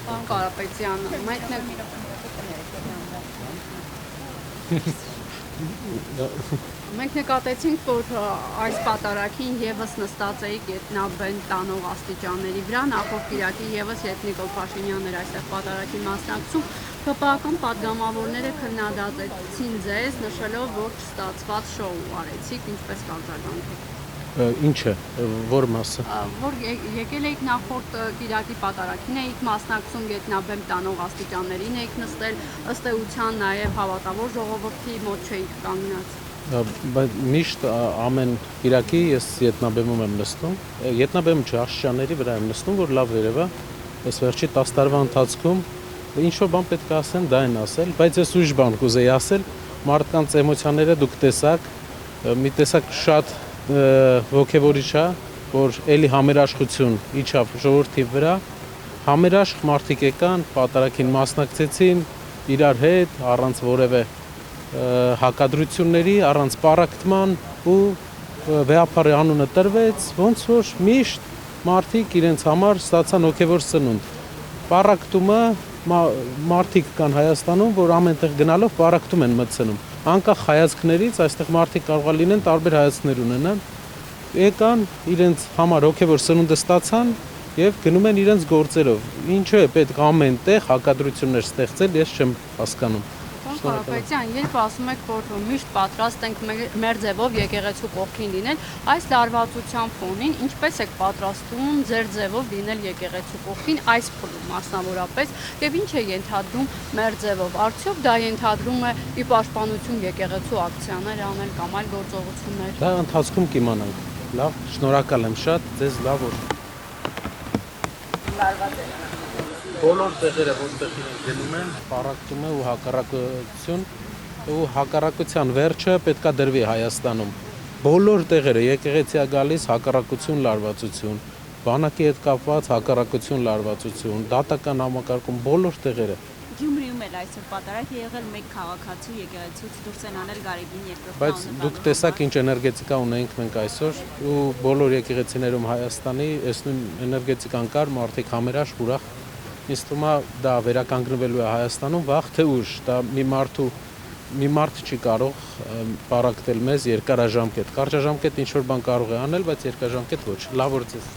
Պարոն Կարապետյան, մենք նկատեցինք, որ այս պատարագին եւս նստած էի գետնաբեն տանող աստիճանների վրա, նախորդ կիրակի եւս երբ Նիկոլ Փաշինյանն էր այստեղ պատարագին մասնակցում, ՀՊԱ-ական պատգամավորները քննադատեցին ձեզ, նշելով, որ չստացված շոու արեցիք, ինչպես կարձագանքեք։ Ինչ է, որ մասը։ Որ եկել էիք նախորդ կիրակի պատարագին էիք մասնակցում, գետնաբեմ տանող աստիճաններին էիք նստել, ըստ էության նաև հավատավոր ժողովրդի մոտ չէիք կանգնած։ Բայց միշտ ամեն կիրակի ես գետնաբեմում եմ նստում, գետնաբեմում չէ, աստիճանների վրա եմ նստում, որ լավ երևա, այս վերջի 10 տարվա ընթացքում ինչ-որ բան պետք է ասեմ, դա են ասել, բայց ես ուրիշ բան կուզեի ասել, մարդկանց էմոցիաները դուք տեսաք, մի տեսակ շատ ոգևորիչ է, որ էլի համերաշխություն իջավ ժողովրդի վրա, համերաշխ մարդիկ եկան, պատարագին մասնակցեցին իրար հետ, առանց որևէ հակադրությունների, առանց պառակտման ու վեհապարի անունը տրվեց, ոնց որ միշտ մարդիկ իրենց համար ստացան ոգևոր սնունդ։ Պառակտումը մարդիկ կան Հայաստանում, որ ամենտեղ գնալով պառակտում են մտցնում։ Անկախ հայացքներից այստեղ մարդիկ կարող է լինեն տարբեր հայացքներ ունենան, եկան իրենց համար հոգևոր սնունդը ստացան եւ գնում են իրենց գործերով։ Ինչու է պետք ամենտեղ հակադրություններ ստեղծել, ես չեմ հասկանում։ Կարապետյան, երբ ասում եք, որ միշտ պատրաստ ենք մեր ձևով եկեղեցու կողքին լինել, այս լարվածության ֆոնին ինչպես եք պատրաստվում ձեր ձևով լինել եկեղեցու կողքին այս փուլում մասնավորապես եւ ինչ է ենթադրում մեր ձևով։ Արդյոք դա ենթադրում է ի պաշտպանություն եկեղեցու ակցիաներ անել կամ այլ գործողություններ։ Դա ընթացքում կիմանանք։ Լավ, շնորհակալ եմ շատ, ձեզ լավ օր։ Լարված է։ Բոլոր տեղերը, որտեղ իրենք գնում են, պառակտում է ու հակառակության վերջը պետքա դրվի Հայաստանում։ Բոլոր տեղերը եկեղեցիա գալիս հակառակություն, լարվածություն, բանակի հետ կապված հակառակություն, լարվածություն, դատական համակարգում բոլոր տեղերը։ Գյումրիում էլ այսօր պատարագ է եղել մեկ քաղաքացու եկեղեցուց դուրս են անել Գարեգին երկրորդ Բայց դուք տեսաք ինչ էներգետիկա ունենք մենք այսօր ու բոլոր եկեղեցիներում Հայաստանի այս նույն էներգետիկան կար, մարդիկ համերաշխ ուրախ Ինձ թվում է դա վերականգնվելու է Հայաստանում վաղ թե ուշ, դա մի մարդ չի կարող պառակտել մեզ երկարաժամկետ, կարճաժամկետ ինչ-որ բան կարող է անել, բայց երկարաժամկետ ոչ, լավ օր ձեզ։